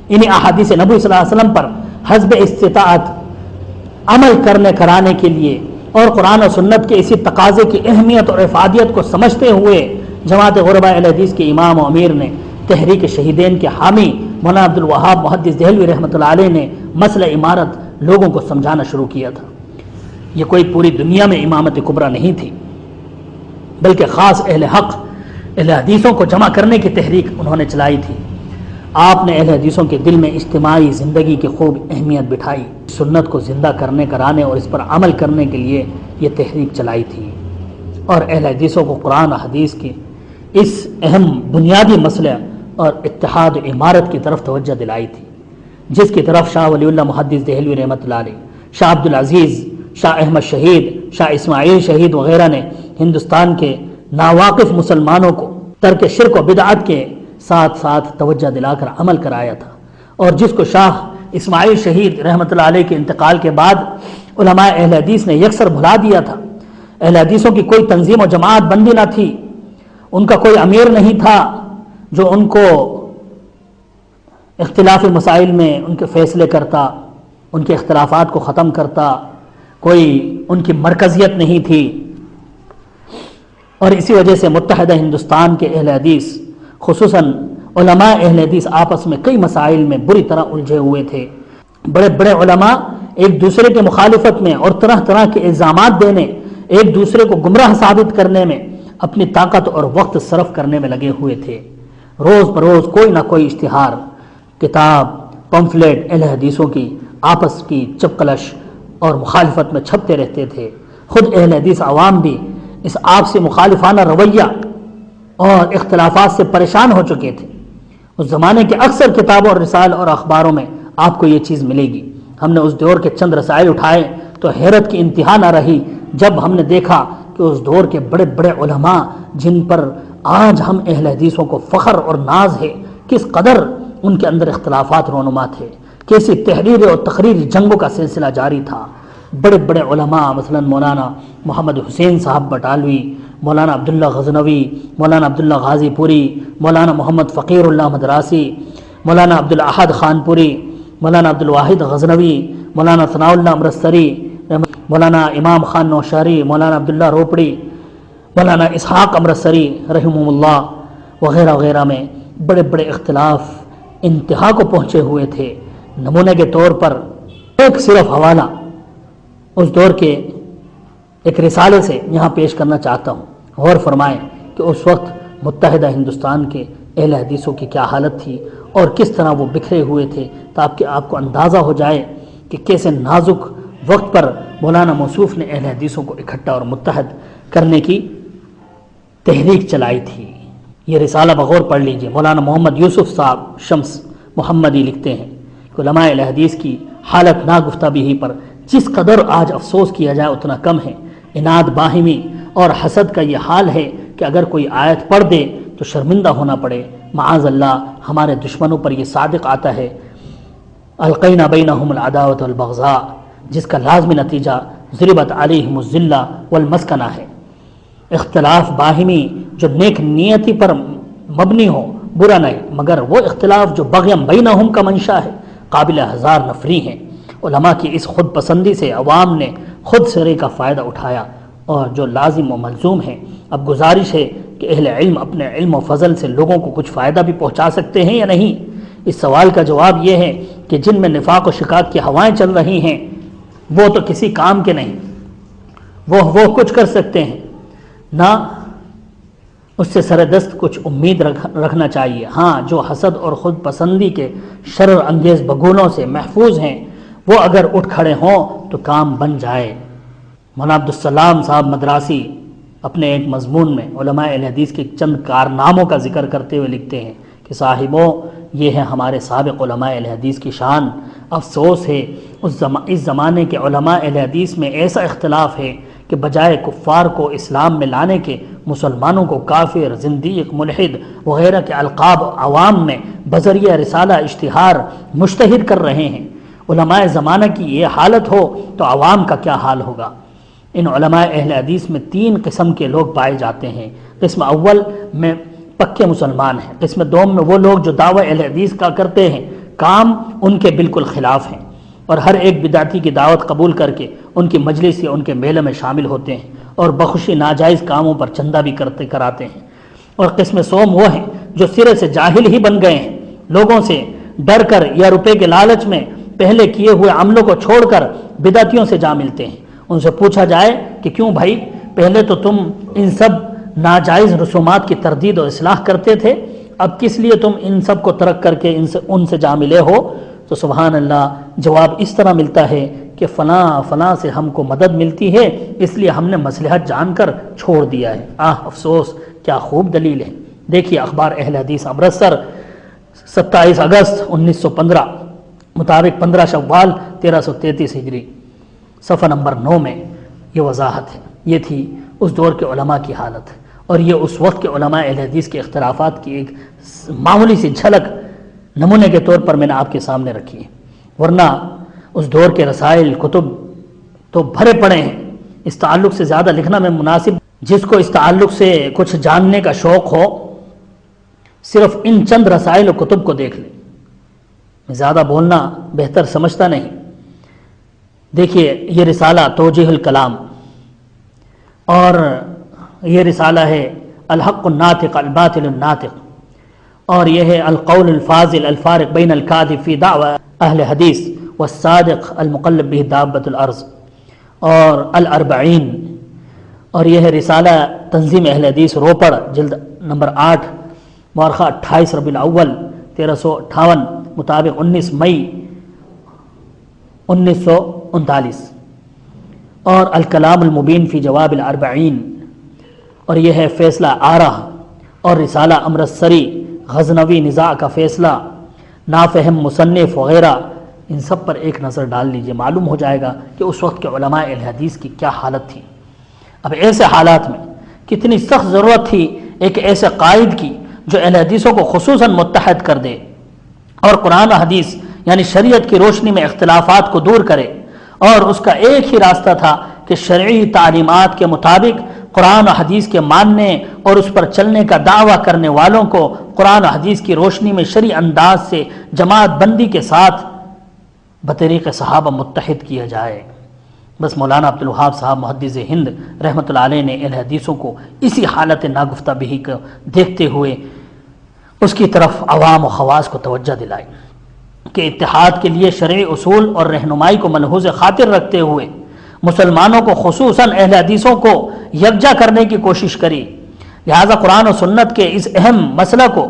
انہیں احادیث نبی صلی اللہ علیہ وسلم پر حسب استطاعت عمل کرانے کے لیے اور قرآن و سنت کے اسی تقاضے کی اہمیت اور افادیت کو سمجھتے ہوئے جماعت غرباء اہل حدیث کے امام و امیر نے تحریک شہیدین کے حامی مولانا عبد الوہاب محدث دہلوی رحمۃ اللہ علیہ نے مسئلہ امارت لوگوں کو سمجھانا شروع کیا تھا۔ یہ کوئی پوری دنیا میں امامت کبریٰ نہیں تھی، بلکہ خاص اہل حق اہل حدیثوں کو جمع کرنے کی تحریک انہوں نے چلائی تھی۔ آپ نے اہل حدیثوں کے دل میں اجتماعی زندگی کی خوب اہمیت بٹھائی، سنت کو زندہ کرانے اور اس پر عمل کرنے کے لیے یہ تحریک چلائی تھی، اور اہل حدیثوں کو قرآن و حدیث کے اس اہم بنیادی مسئلہ اور اتحاد و عمارت کی طرف توجہ دلائی تھی، جس کی طرف شاہ ولی اللہ محدث دہلوی رحمۃ اللہ علیہ، شاہ عبد العزیز، شاہ احمد شہید، شاہ اسماعیل شہید وغیرہ نے ہندوستان کے ناواقف مسلمانوں کو ترک شرک و بدعت کے ساتھ ساتھ توجہ دلا کر عمل کرایا تھا، اور جس کو شاہ اسماعیل شہید رحمۃ اللہ علیہ کے انتقال کے بعد علماء اہل حدیث نے یکسر بھلا دیا تھا۔ اہل حدیثوں کی کوئی تنظیم و جماعت بندی نہ تھی، ان کا کوئی امیر نہیں تھا جو ان کو اختلافی مسائل میں ان کے فیصلے کرتا، ان کے اختلافات کو ختم کرتا، کوئی ان کی مرکزیت نہیں تھی، اور اسی وجہ سے متحدہ ہندوستان کے اہل حدیث خصوصاً علماء اہل حدیث آپس میں کئی مسائل میں بری طرح الجھے ہوئے تھے۔ بڑے بڑے علماء ایک دوسرے کے مخالفت میں اور طرح طرح کے الزامات دینے، ایک دوسرے کو گمراہ ثابت کرنے میں اپنی طاقت اور وقت صرف کرنے میں لگے ہوئے تھے۔ روز بروز کوئی نہ کوئی اشتہار، کتاب، پمفلیٹ اہل حدیثوں کی آپس کی چپکلش اور مخالفت میں چھپتے رہتے تھے۔ خود اہل حدیث عوام بھی اس آپسی مخالفانہ رویہ اور اختلافات سے پریشان ہو چکے تھے۔ اس زمانے کے اکثر کتابوں اور رسائل اور اخباروں میں آپ کو یہ چیز ملے گی۔ ہم نے اس دور کے چند رسائل اٹھائے تو حیرت کی انتہا نہ رہی جب ہم نے دیکھا کہ اس دور کے بڑے بڑے علماء جن پر آج ہم اہل حدیثوں کو فخر اور ناز ہے، کس قدر ان کے اندر اختلافات رونما تھے، کیسی تحریر اور تقریر جنگوں کا سلسلہ جاری تھا۔ بڑے بڑے علماء مثلا مولانا محمد حسین صاحب بٹالوی، مولانا عبداللہ غزنوی، مولانا عبداللہ غازی پوری، مولانا محمد فقیر اللہ مدراسی، مولانا عبدالاحد خان پوری، مولانا عبدالواحد غزنوی، مولانا ثناء اللہ امرتسری، مولانا امام خان نوشہری، مولانا عبداللہ روپڑی، مولانا اسحاق امرتسری رحمہ اللہ وغیرہ وغیرہ میں بڑے بڑے اختلاف انتہا کو پہنچے ہوئے تھے۔ نمونے کے طور پر ایک صرف حوالہ اس دور کے ایک رسالے سے یہاں پیش کرنا چاہتا ہوں۔ غور فرمائیں کہ اس وقت متحدہ ہندوستان کے اہل حدیثوں کی کیا حالت تھی اور کس طرح وہ بکھرے ہوئے تھے، تاکہ آپ کو اندازہ ہو جائے کہ کیسے نازک وقت پر مولانا موصوف نے اہل حدیثوں کو اکٹھا اور متحد کرنے کی تحریک چلائی تھی۔ یہ رسالہ بغور پڑھ لیجئے۔ مولانا محمد یوسف صاحب شمس محمدی لکھتے ہیں کہ علماء اہل حدیث کی حالت ناگفتہ پر جس قدر آج افسوس کیا جائے اتنا کم ہے۔ اناد، باہمی اور حسد کا یہ حال ہے کہ اگر کوئی آیت پڑھ دے تو شرمندہ ہونا پڑے۔ معاذ اللہ ہمارے دشمنوں پر یہ صادق آتا ہے، القینا بینہم العداوۃ والبغضاء، جس کا لازمی نتیجہ ضربت علیہم الذلہ والمسکنہ ہے۔ اختلاف باہمی جو نیک نیتی پر مبنی ہو برا نہیں، مگر وہ اختلاف جو بغیم بینہم کا منشا ہے قابل ہزار نفری ہیں۔ علماء کی اس خود پسندی سے عوام نے خود سرے کا فائدہ اٹھایا، اور جو لازم و ملزوم ہے۔ اب گزارش ہے کہ اہل علم اپنے علم و فضل سے لوگوں کو کچھ فائدہ بھی پہنچا سکتے ہیں یا نہیں؟ اس سوال کا جواب یہ ہے کہ جن میں نفاق و شقاق کی ہوائیں چل رہی ہیں وہ تو کسی کام کے نہیں، وہ کچھ کر سکتے ہیں نہ اس سے سردست کچھ امید رکھنا چاہیے۔ ہاں جو حسد اور خود پسندی کے شرر انگیز بگولوں سے محفوظ ہیں وہ اگر اٹھ کھڑے ہوں تو کام بن جائے۔ مولانا عبدالسلام صاحب مدراسی اپنے ایک مضمون میں علماء اہل حدیث کے چند کارناموں کا ذکر کرتے ہوئے لکھتے ہیں کہ صاحبوں یہ ہے ہمارے سابق علماء اہل حدیث کی شان۔ افسوس ہے اس زمانے کے علماء اہل حدیث میں ایسا اختلاف ہے کہ بجائے کفار کو اسلام میں لانے کے مسلمانوں کو کافر، زندیق، ملحد وغیرہ کے القاب عوام میں بذریعہ رسالہ اشتہار مشتہر کر رہے ہیں۔ علماء زمانہ کی یہ حالت ہو تو عوام کا کیا حال ہوگا؟ ان علماء اہل حدیث میں 3 قسم کے لوگ پائے جاتے ہیں۔ قسم اول میں پکے مسلمان ہیں، قسم دوم میں وہ لوگ جو دعوی اہل حدیث کا کرتے ہیں، کام ان کے بالکل خلاف ہیں اور ہر ایک بدعتی کی دعوت قبول کر کے ان کی مجلس یا ان کے میلے میں شامل ہوتے ہیں اور بخوشی ناجائز کاموں پر چندہ بھی کراتے ہیں۔ اور قسم سوم وہ ہیں جو سرے سے جاہل ہی بن گئے ہیں، لوگوں سے ڈر کر یا روپے کے لالچ میں پہلے کیے ہوئے عملوں کو چھوڑ کر بدعتیوں سے جا ملتے ہیں۔ ان سے پوچھا جائے کہ کیوں بھائی، پہلے تو تم ان سب ناجائز رسومات کی تردید و اصلاح کرتے تھے، اب کس لیے تم ان سب کو ترک کر کے ان سے جا ملے ہو؟ تو سبحان اللہ جواب اس طرح ملتا ہے کہ فلاں فلاں سے ہم کو مدد ملتی ہے، اس لیے ہم نے مصلحت جان کر چھوڑ دیا ہے۔ افسوس، کیا خوب دلیل ہے۔ دیکھیے اخبار اہل حدیث امرتسر 27 اگست 1915 مطابق 15 شوال 1333 ہجری، صفحہ نمبر 9 میں یہ وضاحت ہے۔ یہ تھی اس دور کے علماء کی حالت، اور یہ اس وقت کے علماء اہل حدیث کے اختلافات کی ایک معمولی سی جھلک نمونے کے طور پر میں نے آپ کے سامنے رکھی ہے، ورنہ اس دور کے رسائل کتب تو بھرے پڑے ہیں۔ اس تعلق سے زیادہ لکھنا میں مناسب، جس کو اس تعلق سے کچھ جاننے کا شوق ہو صرف ان چند رسائل و کتب کو دیکھ لیں، میں زیادہ بولنا بہتر سمجھتا نہیں۔ دیکھیے یہ رسالہ توجیہ الکلام، اور یہ رسالہ ہے الحق الناطق الباطل الناطق، اور یہ ہے القول الفاضل الفارق بین الکاذب فی دعوی اہل حدیث والصادق المقلب به دابۃ الارض، اور الاربعین، اور یہ ہے رسالہ تنظیم اہل حدیث روپڑ جلد نمبر 8 مورخہ 28 ربیع الاول 1358 مطابق 19 مئی 1939، اور الکلام المبین فی جواب الاربعین، اور یہ ہے فیصلہ آرہ، اور رسالہ امرتسری غزنوی نزاع کا فیصلہ، نافہم مصنف وغیرہ، ان سب پر ایک نظر ڈال لیجئے، معلوم ہو جائے گا کہ اس وقت کے علماء اہل حدیث کی کیا حالت تھی۔ اب ایسے حالات میں کتنی سخت ضرورت تھی ایک ایسے قائد کی جو اہل حدیثوں کو خصوصاً متحد کر دے اور قرآن و حدیث یعنی شریعت کی روشنی میں اختلافات کو دور کرے، اور اس کا ایک ہی راستہ تھا کہ شرعی تعلیمات کے مطابق قرآن و حدیث کے ماننے اور اس پر چلنے کا دعویٰ کرنے والوں کو قرآن و حدیث کی روشنی میں شرعی انداز سے جماعت بندی کے ساتھ بطریق صحابہ متحد کیا جائے۔ بس مولانا عبدالوہاب صاحب محدث ہند رحمۃ اللہ علیہ نے اہل حدیثوں کو اسی حالت ناگفتہ بہی کو دیکھتے ہوئے اس کی طرف عوام و خواص کو توجہ دلائی کہ اتحاد کے لیے شرعی اصول اور رہنمائی کو ملحوظ خاطر رکھتے ہوئے مسلمانوں کو خصوصاً اہل حدیثوں کو یکجا کرنے کی کوشش کری۔ لہذا قرآن و سنت کے اس اہم مسئلہ کو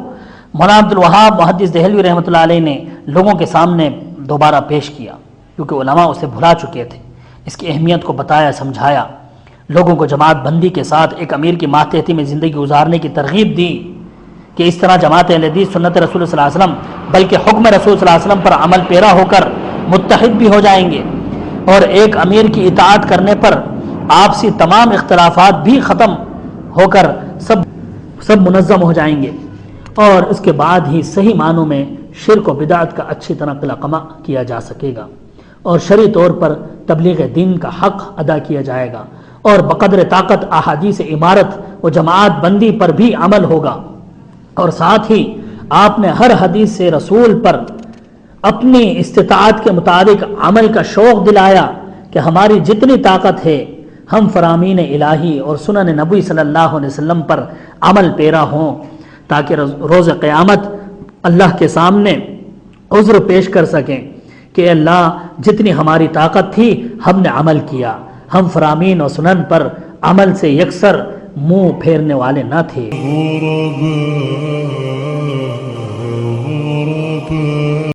مولانا عبدالوہاب محدث دہلوی رحمۃ اللہ علیہ نے لوگوں کے سامنے دوبارہ پیش کیا، کیونکہ علماء اسے بھلا چکے تھے۔ اس کی اہمیت کو بتایا، سمجھایا، لوگوں کو جماعت بندی کے ساتھ ایک امیر کی ماتحتی میں زندگی گزارنے کی ترغیب دی کہ اس طرح جماعت اہل حدیث سنت رسول صلی اللہ علیہ وسلم بلکہ حکم رسول صلی اللہ علیہ وسلم پر عمل پیرا ہو کر متحد بھی ہو جائیں گے، اور ایک امیر کی اطاعت کرنے پر آپسی تمام اختلافات بھی ختم ہو کر سب منظم ہو جائیں گے، اور اس کے بعد ہی صحیح معنوں میں شرک و بدعت کا اچھی طرح قلقمہ کیا جا سکے گا، اور شرعی طور پر تبلیغ دین کا حق ادا کیا جائے گا، اور بقدر طاقت احادیث عمارت و جماعت بندی پر بھی عمل ہوگا، اور ساتھ ہی آپ نے ہر حدیث سے رسول پر اپنی استطاعت کے مطابق عمل کا شوق دلایا کہ ہماری جتنی طاقت ہے ہم فرامین الہی اور سنن نبی صلی اللہ علیہ وسلم پر عمل پیرا ہوں، تاکہ روز قیامت اللہ کے سامنے عذر پیش کر سکیں کہ اللہ جتنی ہماری طاقت تھی ہم نے عمل کیا، ہم فرامین و سنن پر عمل سے یکسر منہ پھیرنے والے نہ تھے۔